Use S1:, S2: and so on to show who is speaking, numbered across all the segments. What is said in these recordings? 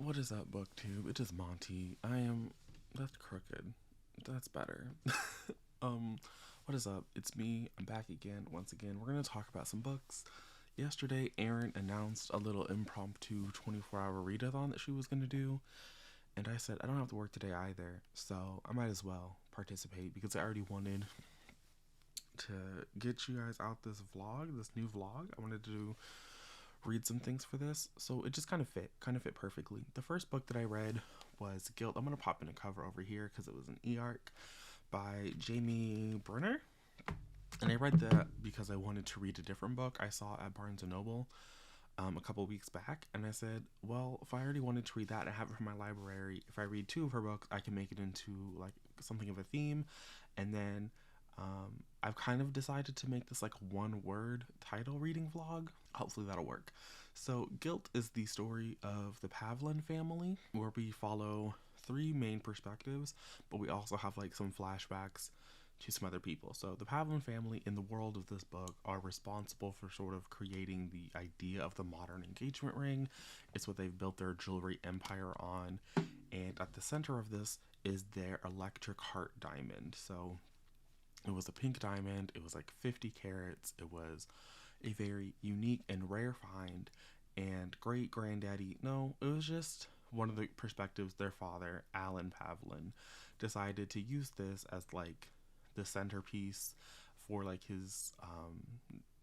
S1: What is up, booktube? It is Monty. That's crooked. That's better. um, what is up? It's me. I'm back again. Once again, we're gonna talk about some books. Yesterday, Erin announced a little impromptu 24-hour readathon that she was gonna do, and I said I don't have to work today either, so I might as well participate because I already wanted to get you guys out this new vlog. I wanted to read some things for this, so it just kind of fit perfectly. The first book that I read was Guilt. I'm gonna pop in a cover over here because it was an e-arc by Jamie Brunner, and I read that because I wanted to read a different book I saw at Barnes and Noble a couple weeks back, and I said, well, if I already wanted to read that and I have it from my library, if I read two of her books, I can make it into like something of a theme. And then I've kind of decided to make this like one word title reading vlog. Hopefully that'll work. So Guilt is the story of the Pavlin family, where we follow three main perspectives, but we also have like some flashbacks to some other people. So the Pavlin family in the world of this book are responsible for sort of creating the idea of the modern engagement ring. It's what they've built their jewelry empire on. And at the center of this is their electric heart diamond. So it was a pink diamond. It was like 50 carats. It was a very unique and rare find. And great granddaddy, no, it was just one of the perspectives. Their father, Alan Pavlin, decided to use this as like the centerpiece for like his,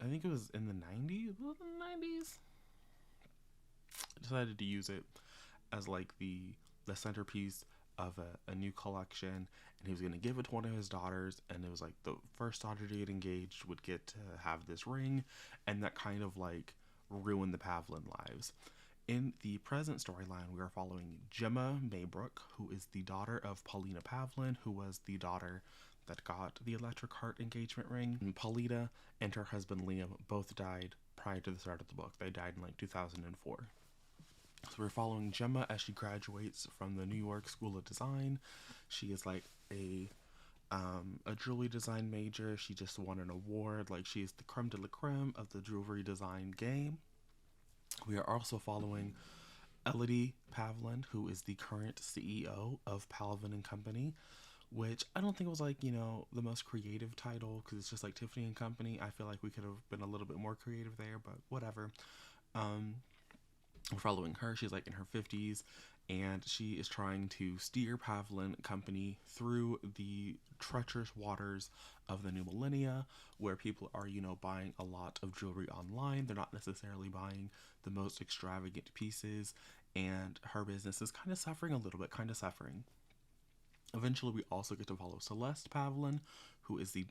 S1: I think it was in the 90s. Was it in the 90s? Decided to use it as like the centerpiece of a new collection, and he was going to give it to one of his daughters, and it was like the first daughter to get engaged would get to have this ring, and that kind of like ruined the Pavlin lives. In the present storyline, we are following Gemma Maybrook, who is the daughter of Paulina Pavlin, who was the daughter that got the electric heart engagement ring. And Paulina and her husband Liam both died prior to the start of the book. They died in like 2004. So we're following Gemma as she graduates from the New York School of Design. She is like a jewelry design major. She just won an award. Like, she is the creme de la creme of the jewelry design game. We are also following Elodie Pavlin, who is the current CEO of Pavlin and Company, which I don't think was like, the most creative title, because it's just like Tiffany and Company. I feel like we could have been a little bit more creative there, but whatever. We're following her. She's like in her 50s, and she is trying to steer Pavlin Company through the treacherous waters of the new millennia, where people are, buying a lot of jewelry online. They're not necessarily buying the most extravagant pieces, and her business is kind of suffering a little bit, Eventually, we also get to follow Celeste Pavlin, who is the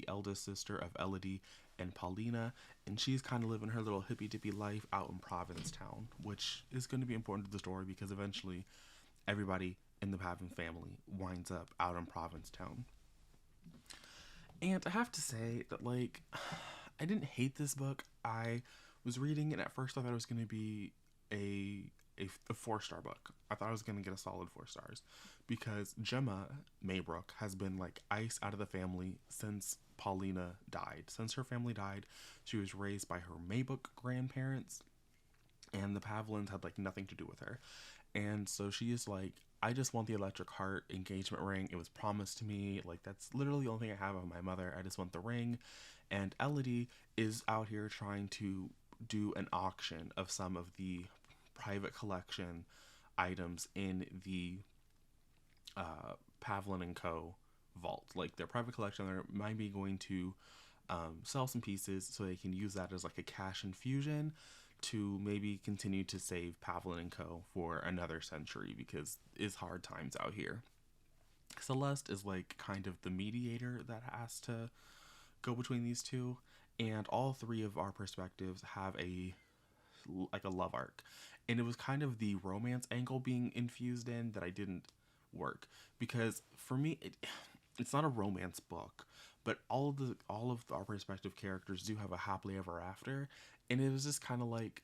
S1: eldest sister of Elodie and Paulina, and she's kind of living her little hippy-dippy life out in Provincetown, which is going to be important to the story because eventually everybody in the Pavlin family winds up out in Provincetown. And I have to say that, like, I didn't hate this book. I was reading it at first. I thought it was going to be a 4-star book. I thought I was going to get a solid 4 stars because Gemma Maybrook has been like ice out of the family since Paulina died. Since her family died, she was raised by her Maybrook grandparents, and the Pavlins had like nothing to do with her. And so she is like, I just want the electric heart engagement ring. It was promised to me. Like, that's literally the only thing I have of my mother. I just want the ring. And Elodie is out here trying to do an auction of some of the private collection items in the Pavlin and Co. vault. Like, their private collection, they might be going to sell some pieces so they can use that as like a cash infusion to maybe continue to save Pavlin and Co. for another century, because it's hard times out here. Celeste is like kind of the mediator that has to go between these two, and all three of our perspectives have a love arc, and it was kind of the romance angle being infused in that I didn't work, because for me it's not a romance book, but all of our respective characters do have a happily ever after, and it was just kind of like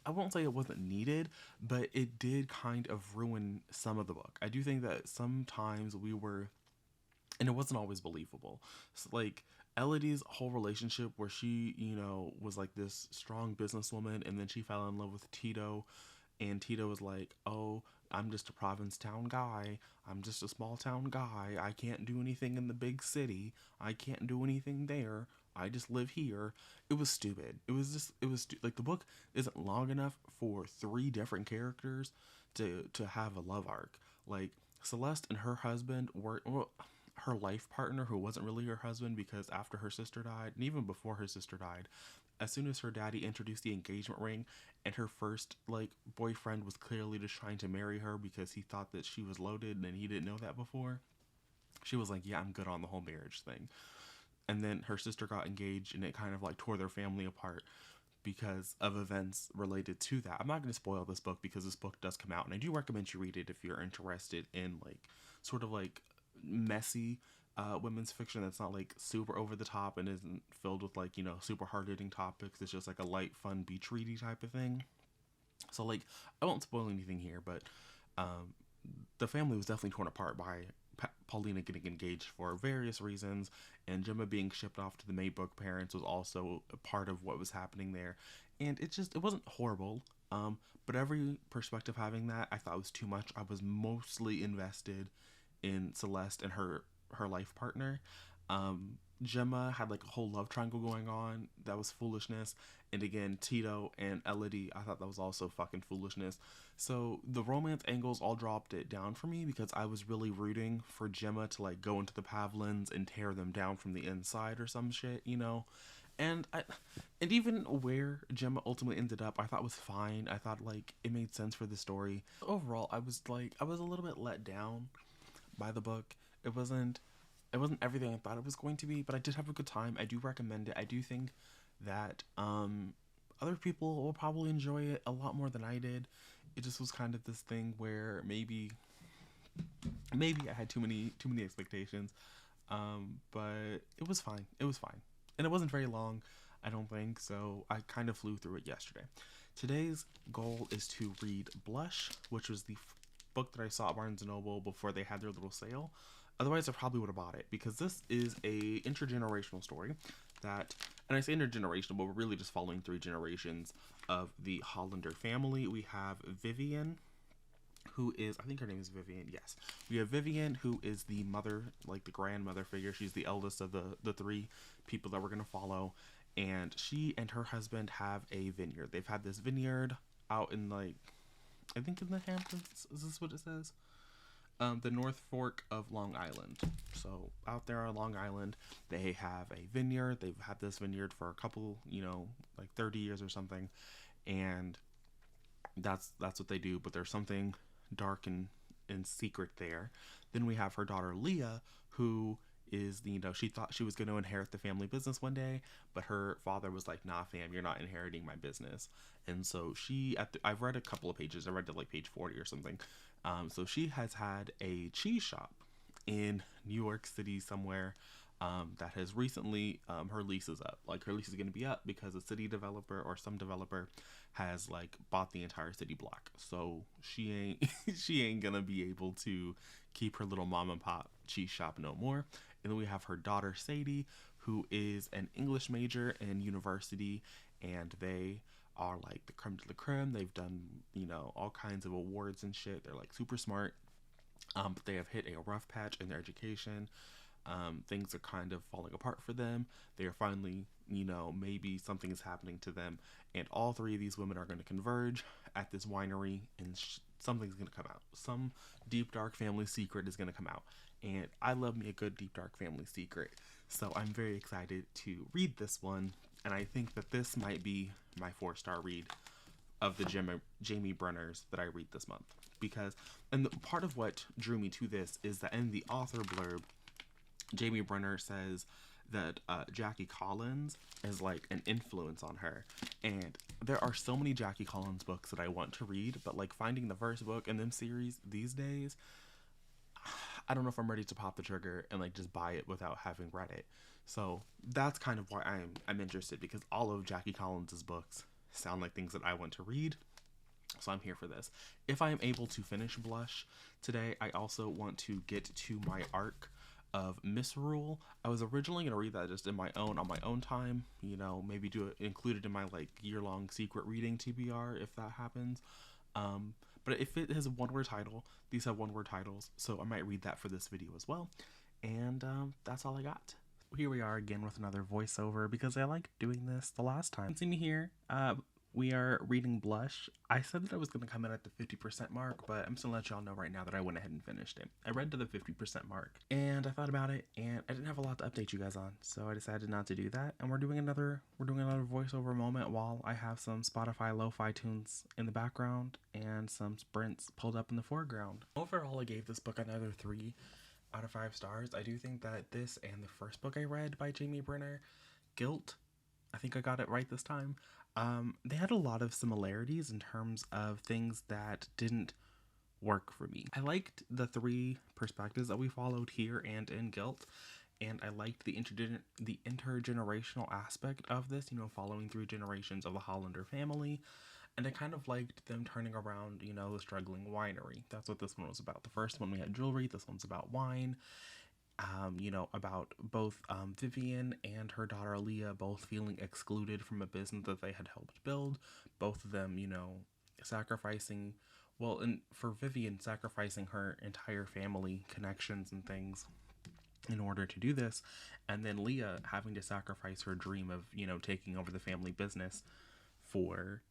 S1: I won't say it wasn't needed, but it did kind of ruin some of the book. I do think that sometimes and it wasn't always believable. So, like, Elodie's whole relationship where she, was like this strong businesswoman, and then she fell in love with Tito, And Tito was like, oh, I'm just a Provincetown guy. I'm just a small town guy. I can't do anything in the big city. I can't do anything there. I just live here. It was stupid. Like the book isn't long enough for three different characters to have a love arc. Like Celeste and her husband were, well, her life partner, who wasn't really her husband because after her sister died, and even before her sister died, as soon as her daddy introduced the engagement ring, and her first like boyfriend was clearly just trying to marry her because he thought that she was loaded and he didn't know that before, she was like, yeah, I'm good on the whole marriage thing. And then her sister got engaged, and it kind of like tore their family apart because of events related to that. I'm not going to spoil this book because this book does come out, and I do recommend you read it if you're interested in like sort of like messy women's fiction that's not like super over the top and isn't filled with like, you know, super hard hitting topics. It's just like a light, fun beach ready type of thing. So like, I won't spoil anything here, but um, the family was definitely torn apart by Paulina getting engaged for various reasons, and Gemma being shipped off to the Maybook parents was also a part of what was happening there. And it wasn't horrible, but every perspective having that I thought was too much. I was mostly invested in Celeste and her life partner. Gemma had like a whole love triangle going on that was foolishness, and again Tito and Elodie, I thought that was also fucking foolishness. So the romance angles all dropped it down for me because I was really rooting for Gemma to like go into the Pavlins and tear them down from the inside or some shit, you know. And even where Gemma ultimately ended up, I thought was fine. I thought like it made sense for the story. Overall, I was a little bit let down by the book. It wasn't everything I thought it was going to be, but I did have a good time. I do recommend it. I do think that other people will probably enjoy it a lot more than I did. It just was kind of this thing where maybe I had too many expectations. But it was fine. It was fine. And it wasn't very long, I don't think, so I kind of flew through it yesterday. Today's goal is to read Blush, which was the book that I saw at Barnes & Noble before they had their little sale. Otherwise, I probably would have bought it because this is a intergenerational story that, and I say intergenerational, but we're really just following three generations of the Hollander family. We have Vivian, who is, I think her name is Vivian, yes. We have Vivian, who is the mother, like the grandmother figure. She's the eldest of the three people that we're going to follow. And she and her husband have a vineyard. They've had this vineyard out in like, I think in the Hamptons, is this what it says? The North Fork of Long Island. So out there on Long Island, they have a vineyard. They've had this vineyard for a couple, you know, like 30 years or something. And that's what they do. But there's something dark and secret there. Then we have her daughter Leah, who is, you know, she thought she was going to inherit the family business one day, but her father was like, nah fam, you're not inheriting my business. And so I've read a couple of pages. I read to like page 40 or something. So she has had a cheese shop in New York City somewhere, that has recently, her lease is up. Like her lease is going to be up because a city developer or some developer has like bought the entire city block. So she ain't she ain't gonna be able to keep her little mom and pop cheese shop no more. And then we have her daughter Sadie, who is an English major in university, and they are like the creme de la creme. They've done, you know, all kinds of awards and shit. They're like super smart. But they have hit a rough patch in their education. Things are kind of falling apart for them. They are finally, you know, maybe something is happening to them, and all three of these women are going to converge at this winery, and something's going to come out. Some deep dark family secret is going to come out, and I love me a good deep dark family secret. So I'm very excited to read this one, and I think that this might be my 4-star read of the Jamie Brenners that I read this month. Because, and part of what drew me to this is that in the author blurb, Jamie Brenner says that Jackie Collins is like an influence on her. And there are so many Jackie Collins books that I want to read, but like finding the first book in them series these days, I don't know if I'm ready to pop the trigger and like just buy it without having read it. So that's kind of why I'm interested, because all of Jackie Collins's books sound like things that I want to read. So I'm here for this. If I am able to finish Blush today, I also want to get to my arc of Misrule. I was originally going to read that just on my own time, you know, maybe include it in my like year-long secret reading TBR if that happens. But if it has a one-word title, these have one-word titles, so I might read that for this video as well. And that's all I got. Here we are again with another voiceover because I liked doing this the last time. You can see me here. We are reading Blush. I said that I was going to come in at the 50% mark, but I'm just going to let y'all know right now that I went ahead and finished it. I read to the 50% mark, and I thought about it, and I didn't have a lot to update you guys on, so I decided not to do that. And we're doing another voiceover moment while I have some Spotify lo-fi tunes in the background and some sprints pulled up in the foreground. Overall, I gave this book another 3 out of 5 stars. I do think that this and the first book I read by Jamie Brenner, Guilt, I think I got it right this time. They had a lot of similarities in terms of things that didn't work for me. I liked the 3 perspectives that we followed here and in Guilt, and I liked the intergenerational aspect of this, you know, following through generations of the Hollander family. And I kind of liked them turning around, you know, the struggling winery. That's what this one was about. The first one we had jewelry, this one's about wine. You know, about both Vivian and her daughter Leah both feeling excluded from a business that they had helped build. Both of them, you know, sacrificing, well, and for Vivian, sacrificing her entire family connections and things in order to do this. And then Leah having to sacrifice her dream of, you know, taking over the family business for,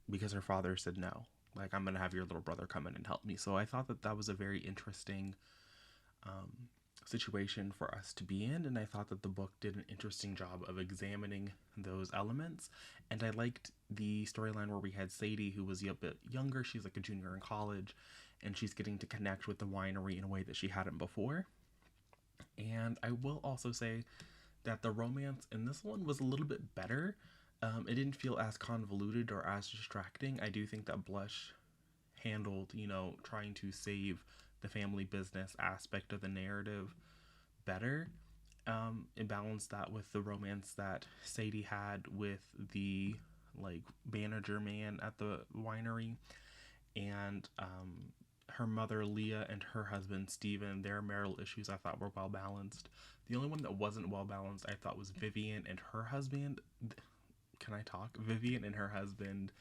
S1: because her father said no. Like, I'm going to have your little brother come in and help me. So I thought that that was a very interesting situation for us to be in, and I thought that the book did an interesting job of examining those elements. And I liked the storyline where we had Sadie, who was a bit younger. She's like a junior in college, and she's getting to connect with the winery in a way that she hadn't before. And I will also say that the romance in this one was a little bit better. It didn't feel as convoluted or as distracting. I do think that Blush handled, you know, trying to save the family business aspect of the narrative better. It balanced that with the romance that Sadie had with the like manager man at the winery, and her mother Leah and her husband Steven, their marital issues I thought were well balanced. The only one that wasn't well balanced I thought was Vivian and her husband. Can I talk? Vivian and her husband.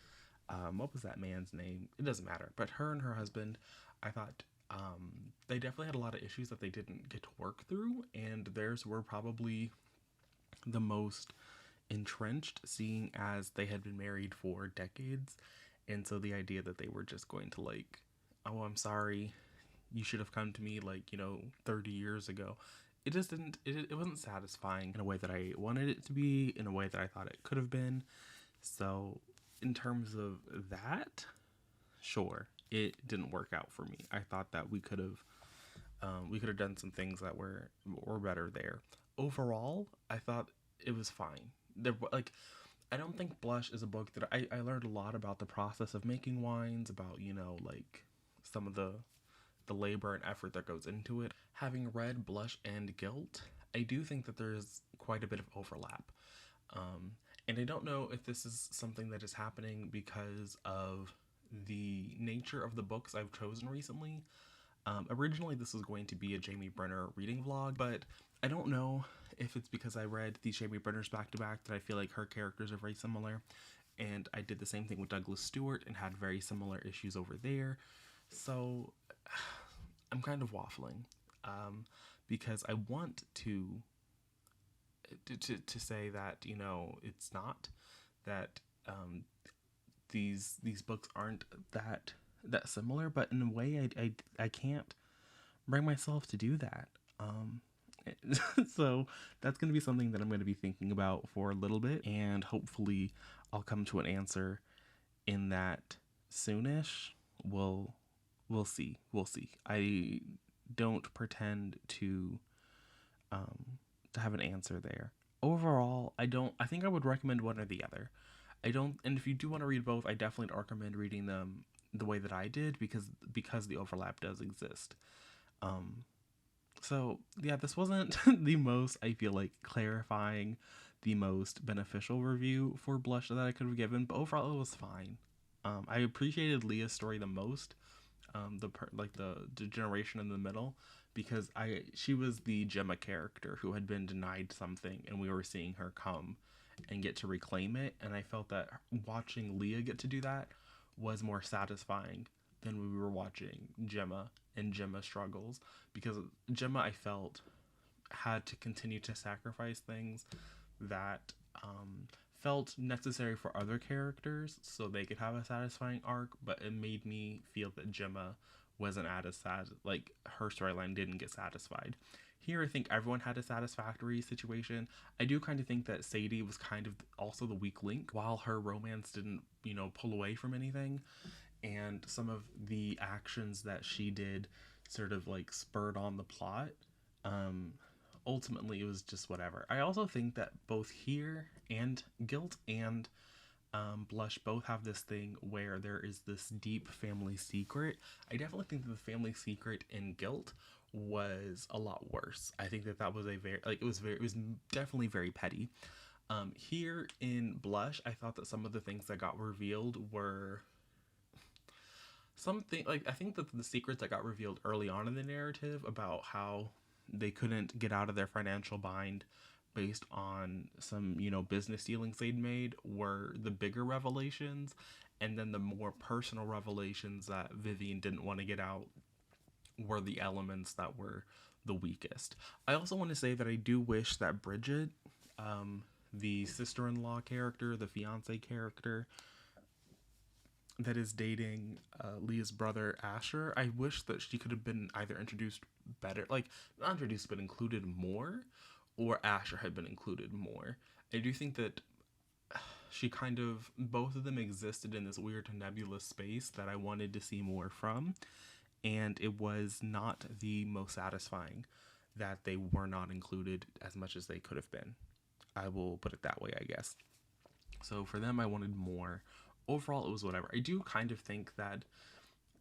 S1: What was that man's name? It doesn't matter. But her and her husband, I thought they definitely had a lot of issues that they didn't get to work through, and theirs were probably the most entrenched, seeing as they had been married for decades. And so the idea that they were just going to like, oh, I'm sorry, you should have come to me like, you know, 30 years ago. It just didn't, it wasn't satisfying in a way that I wanted it to be, in a way that I thought it could have been. So in terms of that, sure, it didn't work out for me. I thought that we could have done some things that were better there. Overall, I thought it was fine. Like, I don't think Blush is a book that I learned a lot about the process of making wines, about, you know, like some of the labor and effort that goes into it. Having read Blush and Guilt, I do think that there's quite a bit of overlap. And I don't know if this is something that is happening because of the nature of the books I've chosen recently. Originally, this was going to be a Jamie Brenner reading vlog, but I don't know if it's because I read these Jamie Brenners back to back that I feel like her characters are very similar. And I did the same thing with Douglas Stewart and had very similar issues over there. So I'm kind of waffling because I want to say that, you know, it's not that these books aren't that similar, but in a way I can't bring myself to do that. So that's going to be something that I'm going to be thinking about for a little bit, and hopefully I'll come to an answer in that soonish. We'll see. I don't pretend to have an answer there. Overall, I think I would recommend one or the other. And if you do want to read both, I definitely recommend reading them the way that I did, because the overlap does exist. So yeah, this wasn't the most, I feel like, clarifying, the most beneficial review for Blush that I could have given, but overall it was fine. I appreciated Leah's story the most, the generation in the middle, because she was the Gemma character who had been denied something, and we were seeing her come and get to reclaim it, and I felt that watching Leah get to do that was more satisfying than when we were watching Gemma and Gemma struggles, because Gemma, I felt, had to continue to sacrifice things that felt necessary for other characters so they could have a satisfying arc, but it made me feel that Gemma wasn't as sad, like her storyline didn't get satisfied. Here, I think everyone had a satisfactory situation. I do kind of think that Sadie was kind of also the weak link. While her romance didn't, pull away from anything, and some of the actions that she did sort of like spurred on the plot, um, ultimately it was just whatever. I also think that both here and Guilt and Blush both have this thing where there is this deep family secret. I definitely think that the family secret in Guilt was a lot worse. I think that that was a very, like, it was definitely very petty. Here in Blush, I thought that some of the things that got revealed were something like, I think that the secrets that got revealed early on in the narrative about how they couldn't get out of their financial bind based on some, business dealings they'd made were the bigger revelations. And then the more personal revelations that Vivian didn't want to get out were the elements that were the weakest. I also want to say that I do wish that Bridget, the sister-in-law character, the fiance character that is dating Leah's brother Asher, I wish that she could have been either introduced better, like not introduced but included more, or Asher had been included more. I do think that she kind of, both of them existed in this weird nebulous space that I wanted to see more from, and it was not the most satisfying that they were not included as much as they could have been. I will put it that way, I guess. So for them, I wanted more. Overall, it was whatever. I do kind of think that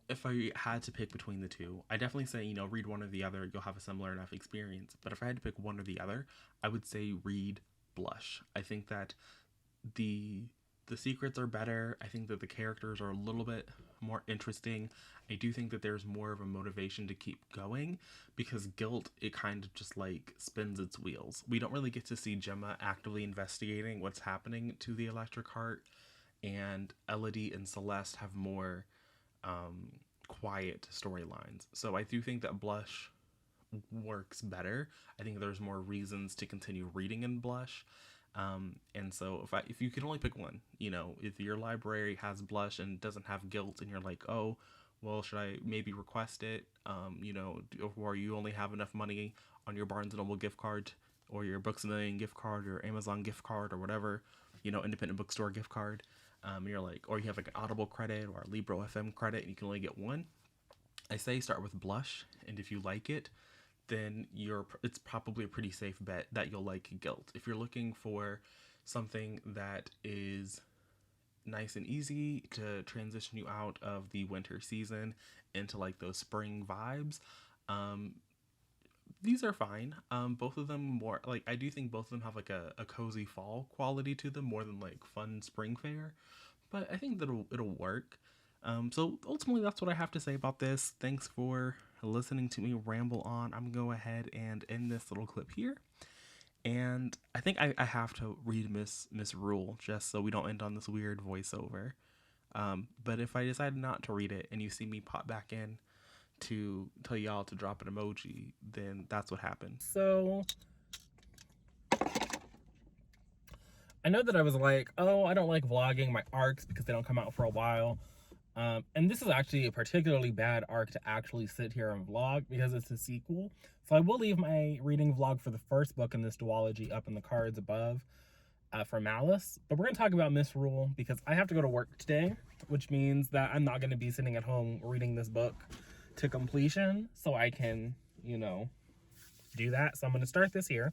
S1: if I had to pick between the two, I definitely say, read one or the other, you'll have a similar enough experience. But if I had to pick one or the other, I would say read Blush. I think that the secrets are better. I think that the characters are a little bit more interesting. I do think that there's more of a motivation to keep going, because Guilt, it kind of just like spins its wheels. We don't really get to see Gemma actively investigating what's happening to the Electric Heart, and Elodie and Celeste have more quiet storylines. So I do think that Blush works better. I think there's more reasons to continue reading in Blush. And so if you can only pick one, if your library has Blush and doesn't have Guilt, and you're like, oh, well, should I maybe request it? Or you only have enough money on your Barnes & Noble gift card, or your Books A Million gift card, or Amazon gift card, or whatever, independent bookstore gift card. You're like, or you have like an Audible credit or a Libro FM credit, and you can only get one. I say start with Blush, and if you like it, then it's probably a pretty safe bet that you'll like Guilt. If you're looking for something that is nice and easy to transition you out of the winter season into like those spring vibes, these are fine. Both of them more like, I do think both of them have like a cozy fall quality to them more than like fun spring fare, but I think that it'll work. So ultimately, that's what I have to say about this. Thanks for listening to me ramble on. I'm gonna go ahead and end this little clip here. And I think I have to read Miss Rule just so we don't end on this weird voiceover. But if I decide not to read it and you see me pop back in to tell y'all to drop an emoji, then that's what happened. So I know that I was like, oh, I don't like vlogging my arcs because they don't come out for a while. And this is actually a particularly bad arc to actually sit here and vlog because it's a sequel. So I will leave my reading vlog for the first book in this duology up in the cards above for Malice. But we're going to talk about Miss Rule because I have to go to work today, which means that I'm not going to be sitting at home reading this book to completion so I can, do that. So I'm going to start this here.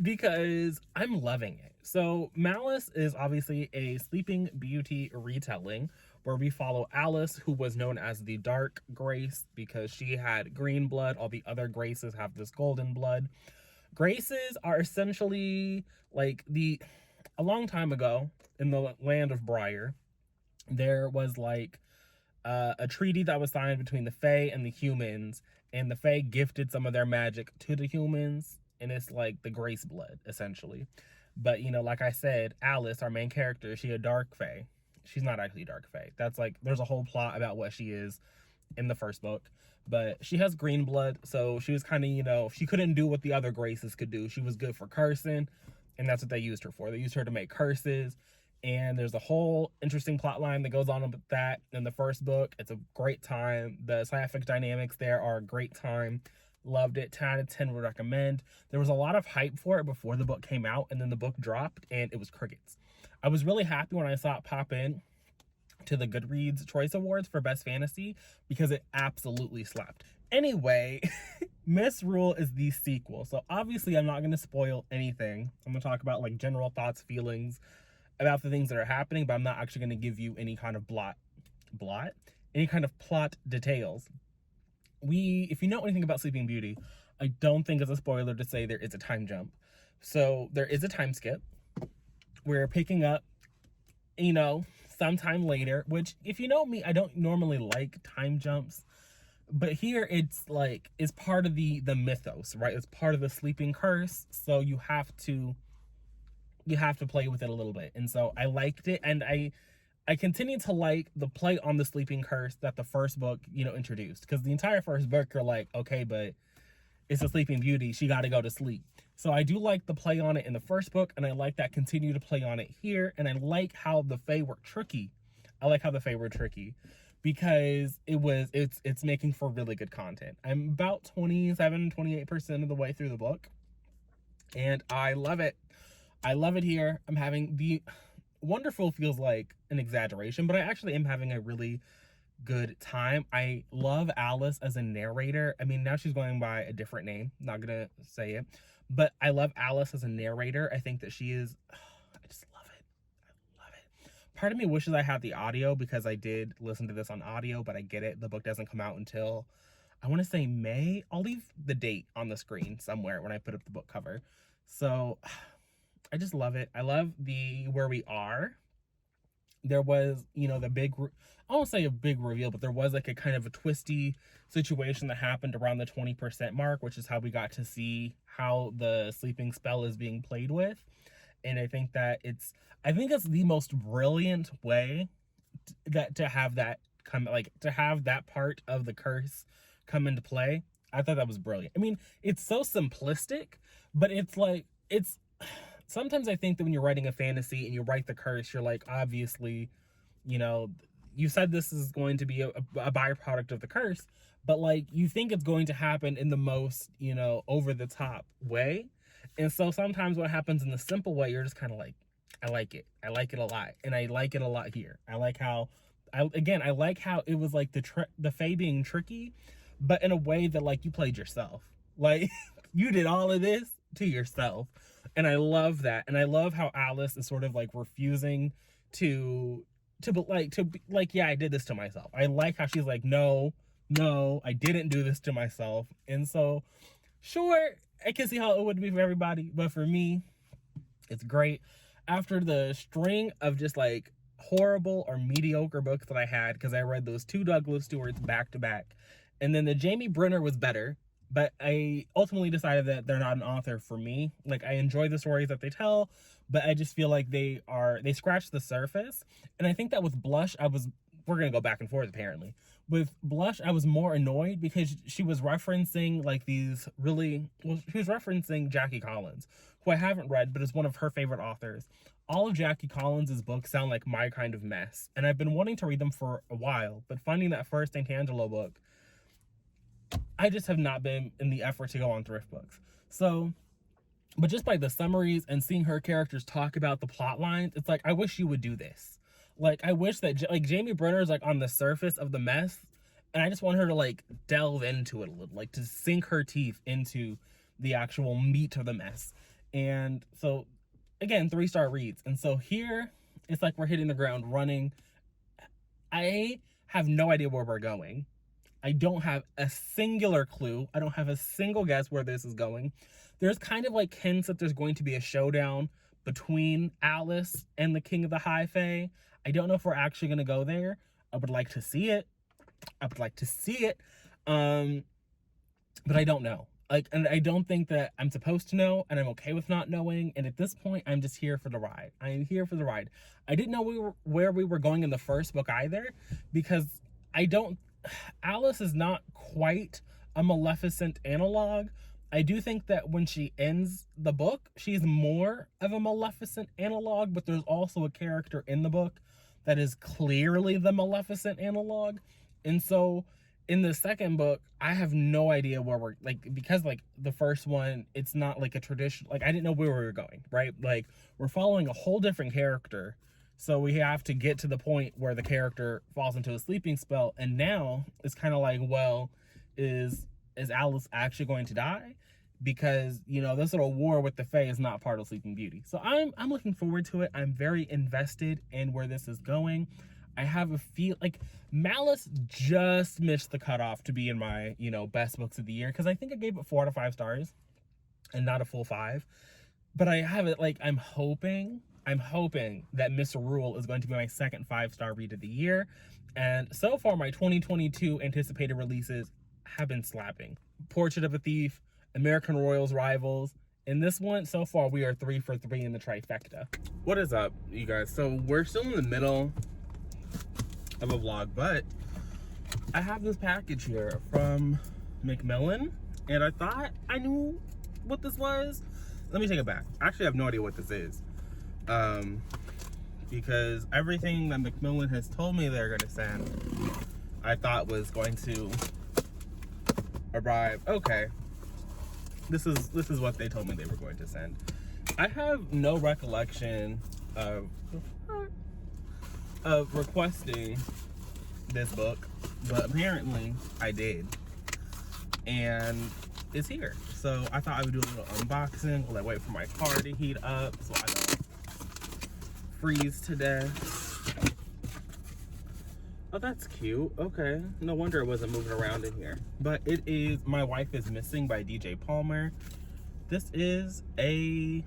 S1: Because I'm loving it. So Malice is obviously a Sleeping Beauty retelling where we follow Alice, who was known as the Dark Grace because she had green blood. All the other Graces have this golden blood. Graces are essentially like a long time ago in the land of Briar, there was like a treaty that was signed between the Fae and the humans, and the Fae gifted some of their magic to the humans, and it's like the Grace blood, essentially. But, like I said, Alice, our main character, she a dark Fae.
S2: she's not actually dark fae. That's like, there's a whole plot about what she is in the first book. But she has green blood, so she was kind of, you know, she couldn't do what the other Graces could do. She was good for cursing, and that's what they used her for. They used her to make curses, and there's a whole interesting plot line that goes on with that in the first book. It's a great time. The sci-fi dynamics there are a great time. Loved it. 10 out of 10 would recommend. There was a lot of hype for it before the book came out, and then the book dropped, and it was crickets. I was really happy when I saw it pop in to the Goodreads Choice Awards for Best Fantasy because it absolutely slapped. Anyway, Misrule is the sequel. So obviously I'm not going to spoil anything. I'm going to talk about like general thoughts, feelings about the things that are happening, but I'm not actually going to give you any kind of any kind of plot details. If you know anything about Sleeping Beauty, I don't think it's a spoiler to say there is a time jump. So there is a time skip. We're picking up, you know, sometime later, which if you know me, I don't normally like time jumps, but here it's like, it's part of the mythos, right? It's part of the sleeping curse, so you have to play with it a little bit. And so I liked it, and I continue to like the play on the sleeping curse that the first book, you know, introduced, because the entire first book you're like, okay, but it's a Sleeping Beauty, she got to go to sleep. So I do like the play on it in the first book, and I like that continue to play on it here, and I like how the Fae were tricky. Because it's making for really good content. I'm about 28% of the way through the book, and I love it. I love it here. I'm having the wonderful feels like an exaggeration, but I actually am having a really good time. I love Alice as a narrator. I mean, now she's going by a different name, not gonna say it, but I love Alice as a narrator. I think that she is, I just love it. I love it. Part of me wishes I had the audio, because I did listen to this on audio, but I get it. The book doesn't come out until, I want to say May. I'll leave the date on the screen somewhere when I put up the book cover. So I just love it. I love where we are. There was, you know, I won't say a big reveal, but there was like a kind of a twisty situation that happened around the 20% mark, which is how we got to see how the sleeping spell is being played with. And I think it's the most brilliant way to have that to have that part of the curse come into play. I thought that was brilliant. I mean, it's so simplistic, but sometimes I think that when you're writing a fantasy and you write the curse, you're like, obviously, you know, you said this is going to be a byproduct of the curse, but like, you think it's going to happen in the most, you know, over the top way. And so sometimes what happens in the simple way, you're just kind of like, I like it. I like it a lot. And I like it a lot here. I like how it was like the Fae being tricky, but in a way that like you played yourself. Like you did all of this to yourself. And I love that. And I love how Alice is sort of like refusing yeah, I did this to myself. I like how she's like, no, I didn't do this to myself. And so, sure, I can see how it would be for everybody, but for me, it's great. After the string of just like horrible or mediocre books that I had, because I read those 2 Douglas Stewarts back to back, and then the Jamie Brenner was better, but I ultimately decided that they're not an author for me. Like, I enjoy the stories that they tell, but I just feel like they scratch the surface. And I think that with Blush, we're gonna go back and forth apparently. With Blush, I was more annoyed because she was referencing like she was referencing Jackie Collins, who I haven't read, but is one of her favorite authors. All of Jackie Collins' books sound like my kind of mess, and I've been wanting to read them for a while, but finding that first Angelo book, I just have not been in the effort to go on thrift books. So, but just by the summaries and seeing her characters talk about the plot lines, it's like, I wish you would do this. Like, I wish that, like, Jamie Brenner is like on the surface of the mess, and I just want her to like delve into it a little, like to sink her teeth into the actual meat of the mess. And so, again, 3-star reads. And so here, it's like we're hitting the ground running. I have no idea where we're going. I don't have a singular clue. I don't have a single guess where this is going. There's kind of like hints that there's going to be a showdown between Alice and the King of the High Fae. I don't know if we're actually going to go there. I would like to see it. But I don't know. Like, and I don't think that I'm supposed to know, and I'm okay with not knowing. And at this point, I'm just here for the ride. I am here for the ride. I didn't know where we were going in the first book either, because I don't. Alice is not quite a Maleficent analog. I do think that when she ends the book, she's more of a Maleficent analog, but there's also a character in the book that is clearly the Maleficent analog. And so in the second book, I have no idea where we're, like, because like the first one, it's not like a traditional, like I didn't know where we were going, right? Like we're following a whole different character. So we have to get to the point where the character falls into a sleeping spell. And now it's kind of like, well, is Alice actually going to die? Because, you know, this little war with the Fae is not part of Sleeping Beauty. So I'm looking forward to it. I'm very invested in where this is going. I have a feel like Malice just missed the cutoff to be in my, you know, best books of the year, because I think I gave it 4 out of 5 stars and not a full 5. But I have it like I'm hoping that Miss Rule is going to be my second 5-star read of the year. And so far, my 2022 anticipated releases have been slapping. Portrait of a Thief, American Royals Rivals. In this one, so far, we are 3 for 3 in the trifecta. What is up, you guys? So we're still in the middle of a vlog, but I have this package here from Macmillan, and I thought I knew what this was. Let me take it back. Actually, I have no idea what this is. Because everything that Macmillan has told me they're going to send, I thought was going to arrive. Okay. This is what they told me they were going to send. I have no recollection of requesting this book, but apparently I did. And it's here. So I thought I would do a little unboxing while I wait for my car to heat up so I don't freeze to death. Oh, that's cute. Okay. No wonder it wasn't moving around in here. But it is My Wife is Missing by DJ Palmer. This is a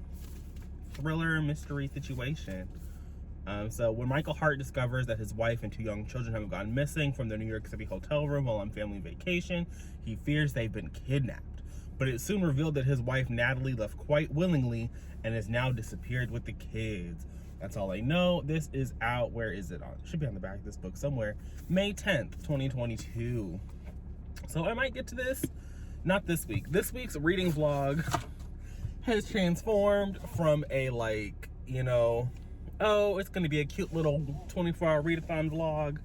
S2: thriller mystery situation. So when Michael Hart discovers that his wife and 2 young children have gone missing from their New York City hotel room while on family vacation, he fears they've been kidnapped. But it's soon revealed that his wife Natalie left quite willingly and has now disappeared with the kids. That's all I know. This is out. Where is it on? It should be on the back of this book somewhere. May 10th, 2022. So I might get to this. Not this week. This week's reading vlog has transformed from a, like, you know, oh, it's going to be a cute little 24-hour readathon vlog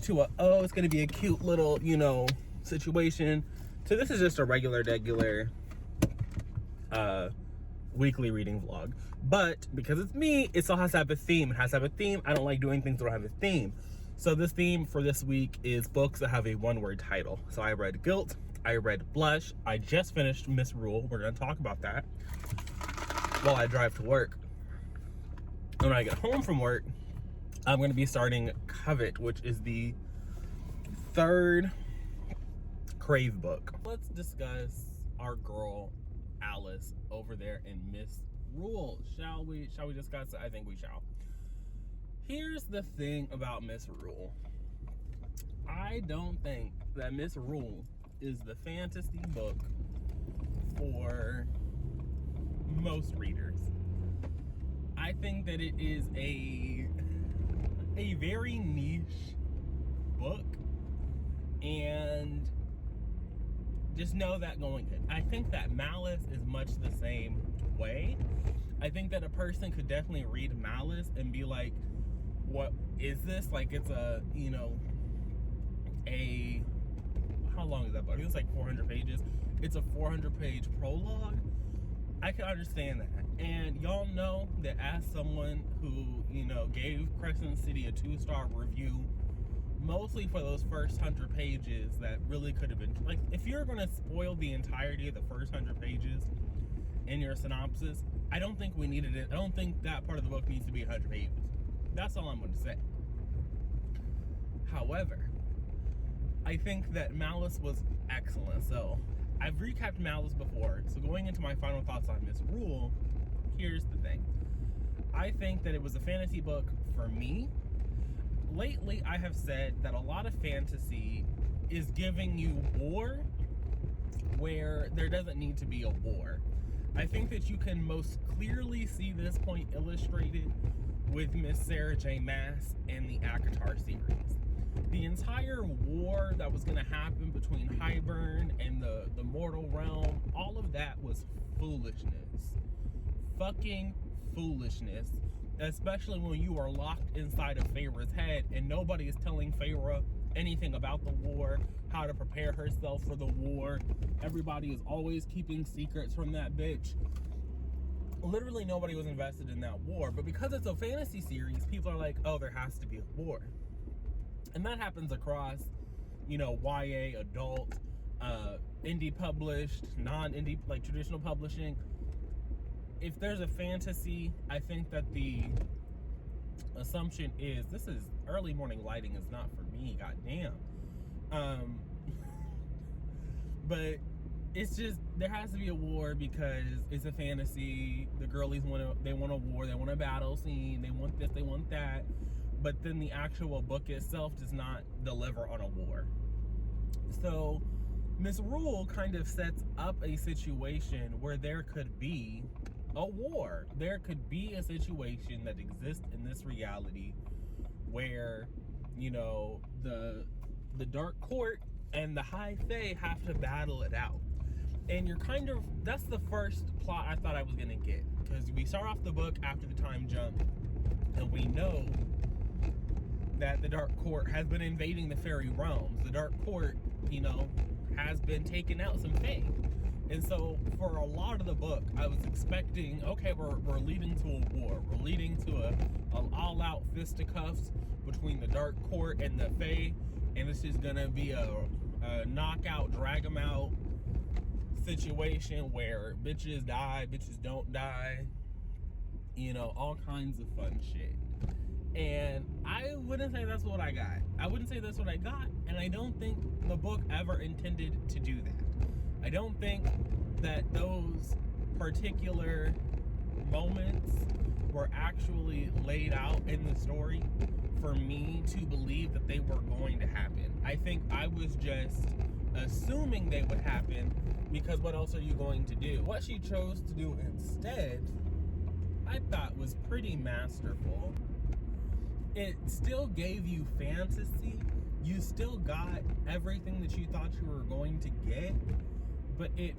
S2: to a, oh, it's going to be a cute little, you know, situation. So this is just a regular weekly reading vlog. But because it's me, it still has to have a theme. It has to have a theme. I don't like doing things that don't have a theme. So this theme for this week is books that have a 1-word title. So I read Guilt. I read Blush. I just finished Miss Rule. We're going to talk about that while I drive to work. When I get home from work, I'm going to be starting Covet, which is the 3rd Crave book. Let's discuss our girl Alice over there in Miss Rule. Shall we discuss it? I think we shall. Here's the thing about Miss Rule. I don't think that Miss Rule is the fantasy book for most readers. I think that it is a very niche book, and just know that going in. I think that Malice is much the same way. I think that a person could definitely read Malice and be like, what is this? Like, it's a, you know, how long is that book? I think it's like 400 pages. It's a 400-page prologue. I can understand that. And y'all know that as someone who, you know, gave Crescent City a 2-star review, mostly for those first 100 pages that really could have been, like, if you're going to spoil the entirety of the first 100 pages in your synopsis, I don't think we needed it. I don't think that part of the book needs to be 100 pages. That's all I'm going to say. However, I think that Malice was excellent. So I've recapped Malice before. So going into my final thoughts on Miss Rule, here's the thing. I think that it was a fantasy book for me. Lately, I have said that a lot of fantasy is giving you war where there doesn't need to be a war. I think that you can most clearly see this point illustrated with Miss Sarah J. Maas and the ACOTAR series. The entire war that was going to happen between Hybern and the mortal realm, all of that was foolishness. Fucking foolishness. Especially when you are locked inside of Feyre's head and nobody is telling Feyre anything about the war, how to prepare herself for the war. Everybody is always keeping secrets from that bitch. Literally nobody was invested in that war. But because it's a fantasy series, people are like, oh, there has to be a war. And that happens across, YA, adult, indie published, non-indie, like traditional publishing. If there's a fantasy, I think that the assumption is, this is early morning lighting is not for me, goddamn. But it's just, there has to be a war because it's a fantasy. The girlies want a war, they want a battle scene, they want this, they want that. But then the actual book itself does not deliver on a war. So Miss Rule kind of sets up a situation where there could be a war. There could be a situation that exists in this reality where, the Dark Court and the High Fae have to battle it out. And that's the first plot I thought I was gonna get. Because we start off the book after the time jump, and we know that the Dark Court has been invading the fairy realms. The Dark Court, has been taking out some Fae. And so for a lot of the book, I was expecting, okay, we're leading to a war. We're leading to an all-out fisticuffs between the Dark Court and the Fae. And this is gonna be a knockout, drag them out situation where bitches die, bitches don't die. All kinds of fun shit. And I wouldn't say that's what I got. And I don't think the book ever intended to do that. I don't think that those particular moments were actually laid out in the story for me to believe that they were going to happen. I think I was just assuming they would happen because what else are you going to do? What she chose to do instead, I thought was pretty masterful. It still gave you fantasy. You still got everything that you thought you were going to get, but it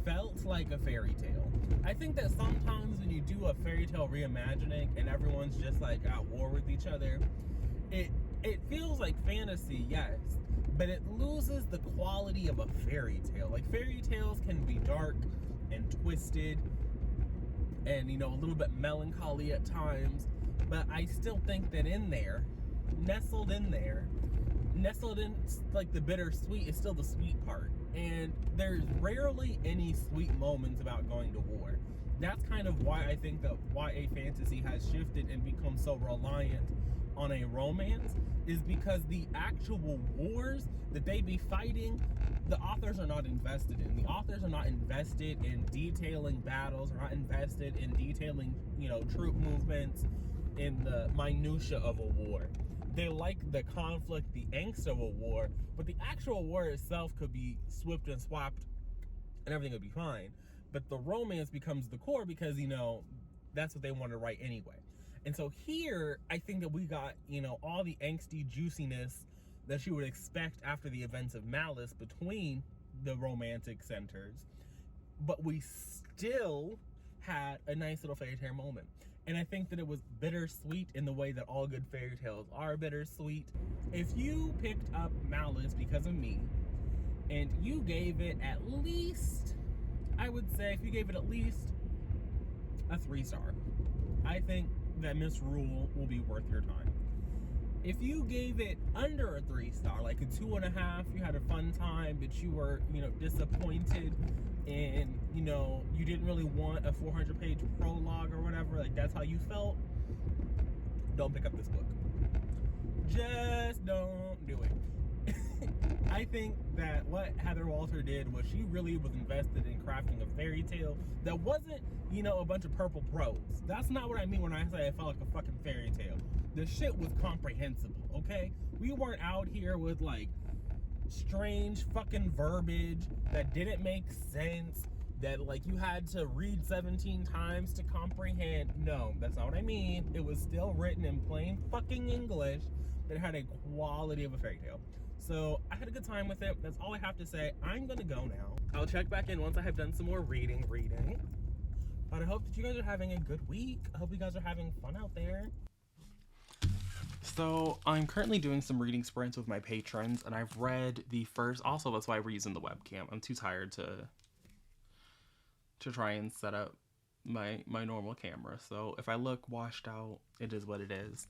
S2: felt like a fairy tale. I think that sometimes when you do a fairy tale reimagining and everyone's just like at war with each other, it feels like fantasy, yes, but it loses the quality of a fairy tale. Like, fairy tales can be dark and twisted and, a little bit melancholy at times, but I still think that nestled in like the bittersweet is still the sweet part. And there's rarely any sweet moments about going to war. That's kind of why I think that YA fantasy has shifted and become so reliant on a romance, is because the actual wars that they be fighting, the authors are not invested in. The authors are not invested in detailing battles, are not invested in detailing, troop movements, in the minutia of a war. They like the conflict, the angst of a war, but the actual war itself could be swipped and swapped and everything would be fine. But the romance becomes the core because, that's what they want to write anyway. And so here, I think that we got, all the angsty juiciness that you would expect after the events of Malice between the romantic centers, but we still had a nice little fairy tale moment. And I think that it was bittersweet in the way that all good fairy tales are bittersweet. If you picked up Malice because of me, and you gave it at least, I would say, if you gave it at least a 3-star, I think that Miss Rule will be worth your time. If you gave it under a 3-star, like a 2.5, you had a fun time, but you were, disappointed, and, you didn't really want a 400-page prologue or whatever, like that's how you felt, don't pick up this book. Just don't do it. I think that what Heather Walter did was she really was invested in crafting a fairy tale that wasn't, a bunch of purple prose. That's not what I mean when I say it felt like a fucking fairy tale. The shit was comprehensible, okay? We weren't out here with, like, strange fucking verbiage that didn't make sense, that like you had to read 17 times to comprehend. No, that's not what I mean. It was still written in plain fucking English that had a quality of a fairy tale. So I had a good time with it. That's all I have to say. I'm gonna go now. I'll check back in once I have done some more reading. But I hope that you guys are having a good week. I hope you guys are having fun out there.
S1: So I'm currently doing some reading sprints with my patrons, and I've read the first. Also, that's why we're using the webcam. I'm too tired to try and set up my normal camera. So if I look washed out, it is what it is.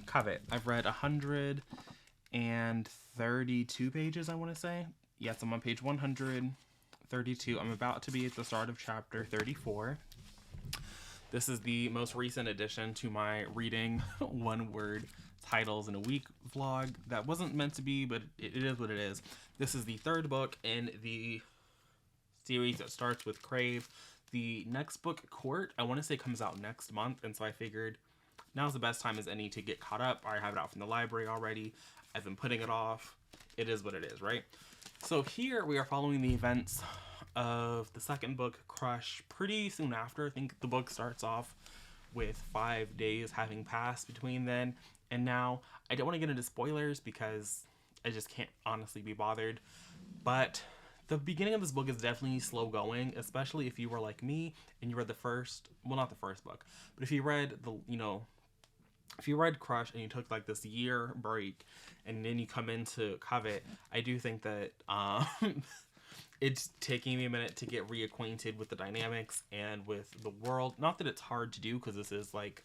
S1: Covet. I've read 132 pages, I want to say. Yes, I'm on page 132. I'm about to be at the start of chapter 34. This is the most recent addition to my reading one-word titles in a week vlog. That wasn't meant to be, but it is what it is. This is the third book in the series that starts with Crave. The next book, Court, I want to say comes out next month, and so I figured now's the best time as any to get caught up. I have it out from the library already. I've been putting it off. It is what it is, right? So here we are following the events of the second book, Crush, pretty soon after. I think the book starts off with 5 days having passed between then and now. I don't want to get into spoilers because I just can't honestly be bothered, but the beginning of this book is definitely slow going, especially if you were like me and you read the first, well, not the first book, but if you read if you read Crush and you took like this year break and then you come into Covet, I do think that it's taking me a minute to get reacquainted with the dynamics and with the world. Not that it's hard to do, because this is like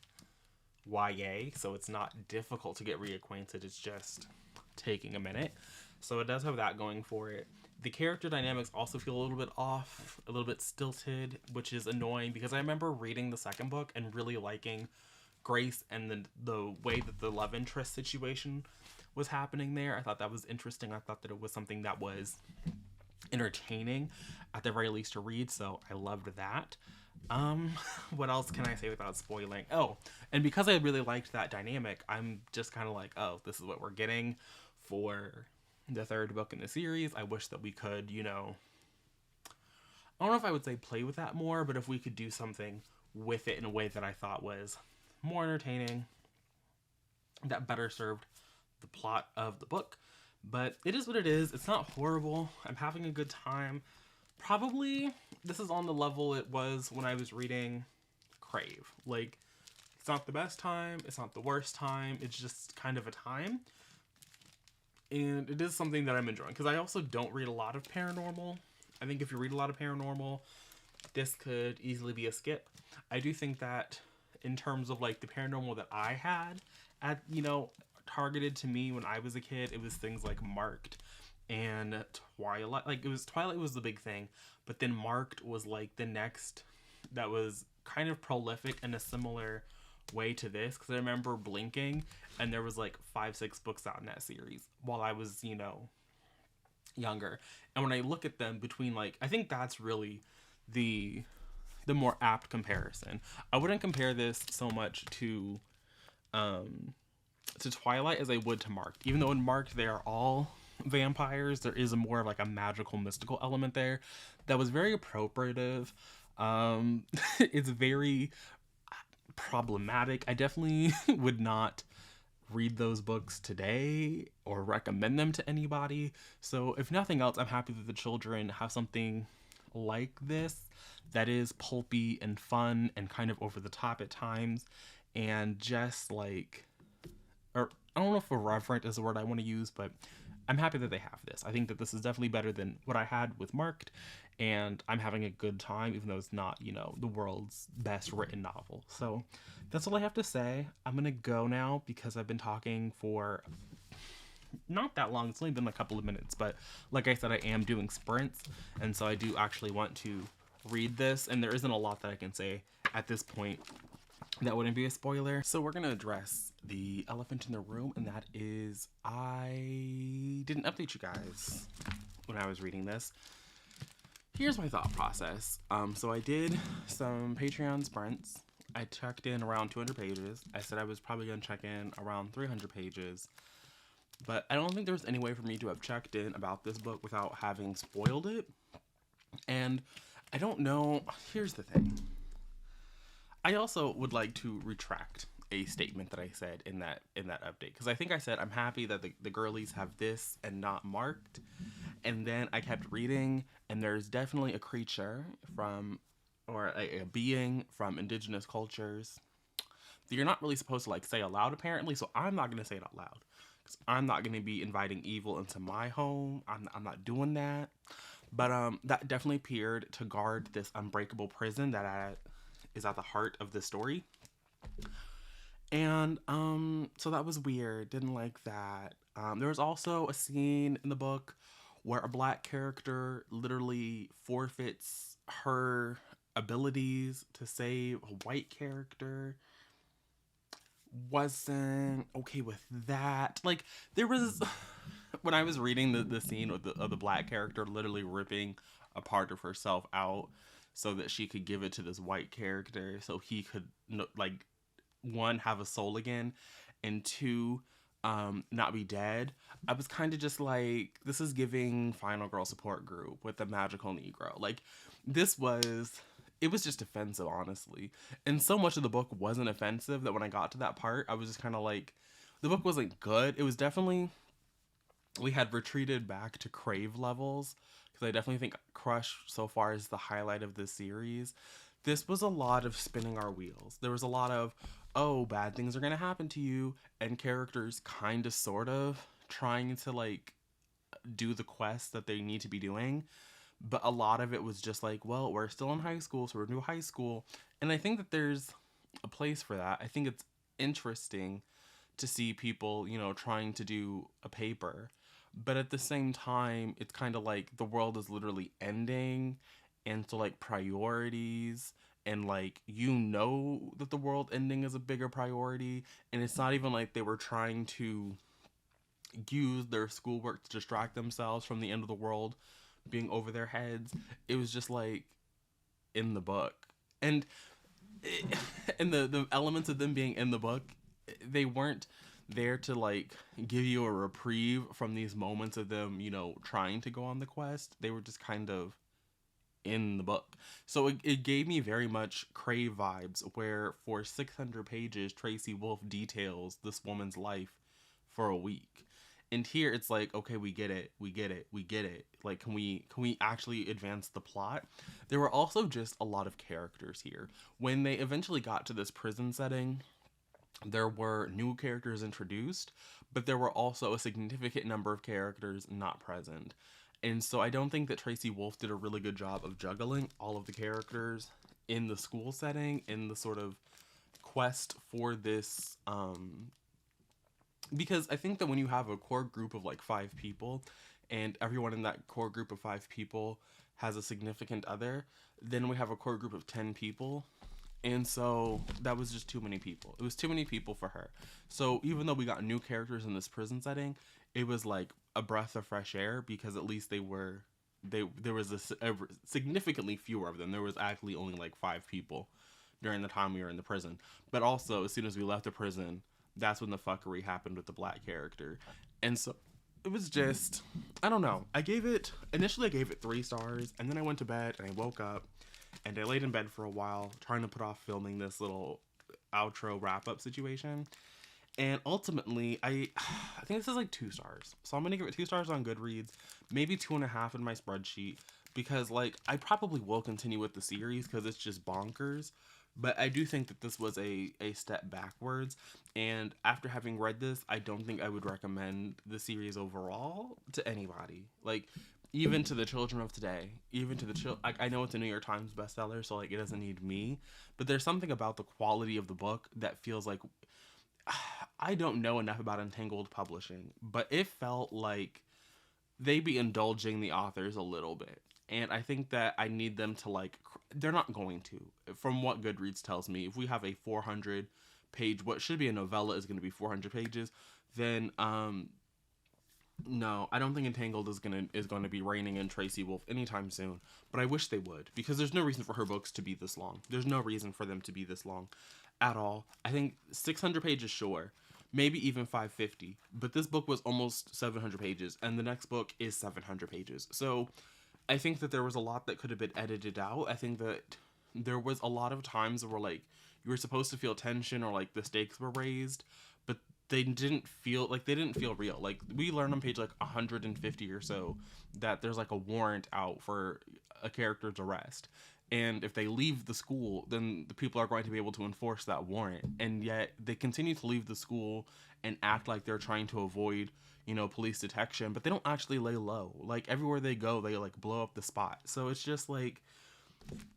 S1: YA, so it's not difficult to get reacquainted. It's just taking a minute. So it does have that going for it. The character dynamics also feel a little bit off, a little bit stilted, which is annoying because I remember reading the second book and really liking Grace and the way that the love interest situation was happening there. I thought that was interesting. I thought that it was something that was entertaining at the very least to read, so I loved that. What else can I say without spoiling? Oh, and because I really liked that dynamic, I'm just kind of like, oh, this is what we're getting for the third book in the series. I wish that we could, I don't know if I would say play with that more, but if we could do something with it in a way that I thought was more entertaining, that better served the plot of the book. But it is what it is. It's not horrible. I'm having a good time. Probably this is on the level it was when I was reading Crave. Like, it's not the best time. It's not the worst time. It's just kind of a time. And it is something that I'm enjoying. Because I also don't read a lot of paranormal. I think if you read a lot of paranormal, this could easily be a skip. I do think that in terms of like the paranormal that I had at, targeted to me when I was a kid, it was things like Marked and Twilight. Like, Twilight was the big thing, but then Marked was like the next that was kind of prolific in a similar way to this, because I remember blinking and there was like 5-6 books out in that series while I was younger. And when I look at them between, like, I think that's really the more apt comparison. I wouldn't compare this so much to Twilight as I would to Marked. Even though in Marked they are all vampires, there is a more of like a magical, mystical element there that was very appropriative. It's very problematic. I definitely would not read those books today or recommend them to anybody. So if nothing else, I'm happy that the children have something like this that is pulpy and fun and kind of over the top at times, and just like, or I don't know if irreverent is the word I want to use, but I'm happy that they have this. I think that this is definitely better than what I had with Marked, and I'm having a good time, even though it's not, the world's best written novel. So that's all I have to say. I'm gonna go now because I've been talking for not that long. It's only been a couple of minutes, but like I said, I am doing sprints, and so I do actually want to read this, and there isn't a lot that I can say at this point that wouldn't be a spoiler. So we're gonna address the elephant in the room, and that is I didn't update you guys when I was reading this. Here's my thought process. So I did some Patreon sprints. I checked in around 200 pages. I said I was probably gonna check in around 300 pages. But I don't think there was any way for me to have checked in about this book without having spoiled it. And I don't know. Here's the thing. I also would like to retract a statement that I said in that update, because I think I said I'm happy that the girlies have this and not marked, and then I kept reading, and there's definitely a creature from or a being from indigenous cultures that you're not really supposed to like say aloud apparently. So I'm not gonna say it out loud because I'm not gonna be inviting evil into my home. I'm not doing that. But that definitely appeared to guard this unbreakable prison is at the heart of the story. And so that was weird. Didn't like that. There was also a scene in the book where a black character literally forfeits her abilities to save a white character. Wasn't okay with that. Like, there was when I was reading the scene of the black character literally ripping a part of herself out so that she could give it to this white character so he could like, one, have a soul again, and two, not be dead. I was kind of just like, this is giving Final Girl support group with the magical Negro. Like, this was, it was just offensive, honestly. And so much of the book wasn't offensive that when I got to that part, I was just kind of like, the book wasn't good. It was definitely, we had retreated back to Crave levels, because I definitely think Crush so far is the highlight of this series. This was a lot of spinning our wheels. There was a lot of, oh, bad things are going to happen to you, and characters kind of sort of trying to like do the quest that they need to be doing. But a lot of it was just like, well, we're still in high school, so we're new high school. And I think that there's a place for that. I think it's interesting to see people, you know, trying to do a paper. But at the same time, it's kind of like the world is literally ending. And so, like, priorities and, like, you know that the world ending is a bigger priority. And it's not even like they were trying to use their schoolwork to distract themselves from the end of the world being over their heads. It was just like in the book. And and the elements of them being in the book, they weren't there to like give you a reprieve from these moments of them, you know, trying to go on the quest. They were just kind of in the book. So it gave me very much Crave vibes, where for 600 pages Tracy Wolf details this woman's life for a week. And here it's like, okay, we get it, we get it, we get it. Like, can we actually advance the plot? There were also just a lot of characters here. When they eventually got to this prison setting, there were new characters introduced, but there were also a significant number of characters not present. And so I don't think that Tracy Wolf did a really good job of juggling all of the characters in the school setting, in the sort of quest for this because I think that when you have a core group of like 5 people, and everyone in that core group of 5 people has a significant other, then we have a core group of 10 people. And so that was just too many people. It was too many people for her. So even though we got new characters in this prison setting, it was like a breath of fresh air, because at least there was a significantly fewer of them. There was actually only like 5 people during the time we were in the prison. But also, as soon as we left the prison, that's when the fuckery happened with the black character. And so it was just, I don't know. Initially I gave it 3 stars, and then I went to bed and I woke up and I laid in bed for a while trying to put off filming this little outro wrap up situation. And ultimately, I think this is like 2 stars. So I'm going to give it 2 stars on Goodreads, maybe 2.5 in my spreadsheet, because like I probably will continue with the series because it's just bonkers. But I do think that this was a step backwards. And after having read this, I don't think I would recommend the series overall to anybody. Like, even to the children of today, even to the I know it's a New York Times bestseller, so like it doesn't need me. But there's something about the quality of the book that feels like, I don't know enough about Entangled Publishing, but it felt like they be indulging the authors a little bit. And I think that I need them to like, they're not going to. From what Goodreads tells me, if we have a 400 page, what should be a novella is going to be 400 pages, then no, I don't think Entangled is going to be reigning in Tracy Wolf anytime soon. But I wish they would, because there's no reason for her books to be this long. There's no reason for them to be this long at all. I think 600 pages, sure, maybe even 550. But this book was almost 700 pages, and the next book is 700 pages. So I think that there was a lot that could have been edited out. I think that there was a lot of times where like you were supposed to feel tension or like the stakes were raised, but they didn't feel real. Like we learn on page like 150 or so that there's like a warrant out for a character's arrest. And if they leave the school, then the people are going to be able to enforce that warrant. And yet they continue to leave the school and act like they're trying to avoid, police detection, but they don't actually lay low. Like everywhere they go, they like blow up the spot. So it's just like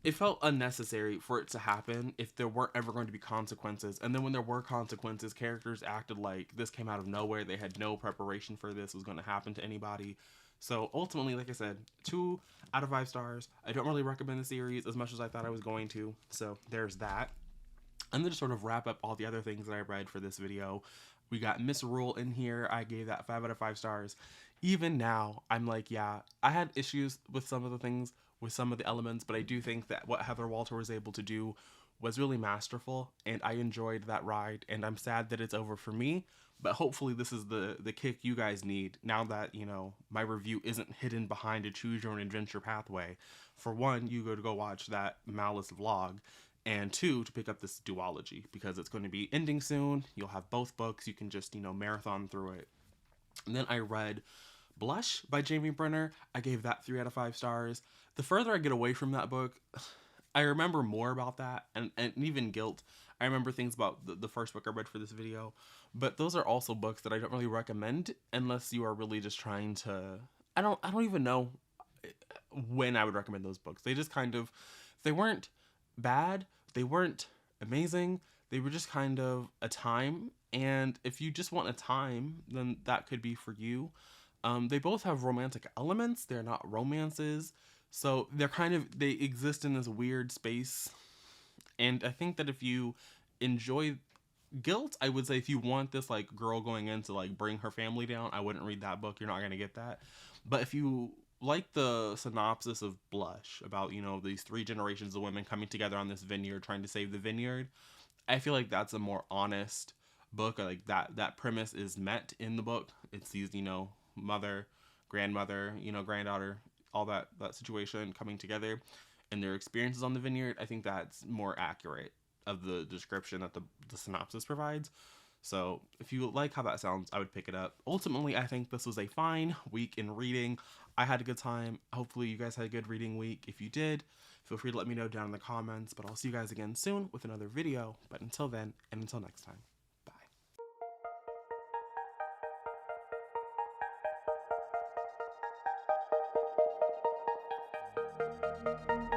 S1: it felt unnecessary for it to happen if there weren't ever going to be consequences. And then when there were consequences, characters acted like this came out of nowhere. They had no preparation for this was going to happen to anybody. So ultimately, like I said, 2 out of 5 stars. I don't really recommend the series as much as I thought I was going to. So there's that. And then to sort of wrap up all the other things that I read for this video, we got Miss Rule in here. I gave that 5 out of 5 stars. Even now, I'm like, yeah, I had issues with some of the things, with some of the elements, but I do think that what Heather Walter was able to do was really masterful, and I enjoyed that ride, and I'm sad that it's over for me, but hopefully this is the kick you guys need now that, my review isn't hidden behind a choose your own adventure pathway. For one, you go watch that Malice vlog, and 2, to pick up this duology, because it's going to be ending soon. You'll have both books. You can just, marathon through it. And then I read Blush by Jamie Brenner. I gave that 3 out of 5 stars. The further I get away from that book, I remember more about that, and even Guilt. I remember things about the first book I read for this video, but those are also books that I don't really recommend unless you are really just trying to. I don't even know when I would recommend those books. They just kind of, they weren't bad, they weren't amazing, they were just kind of a time. And if you just want a time, then that could be for you. They both have romantic elements. They're not romances. So they exist in this weird space. And I think that if you enjoy Guilt, I would say if you want this like girl going in to like bring her family down, I wouldn't read that book. You're not going to get that. But if you like the synopsis of Blush about, these 3 generations of women coming together on this vineyard trying to save the vineyard, I feel like that's a more honest book. Like that premise is met in the book. It's these, mother, grandmother, granddaughter, all that situation coming together and their experiences on the vineyard. I think that's more accurate of the description that the synopsis provides. So if you like how that sounds, I would pick it up. Ultimately, I think this was a fine week in reading. I had a good time. Hopefully you guys had a good reading week. If you did, feel free to let me know down in the comments, but I'll see you guys again soon with another video. But until then, and until next time.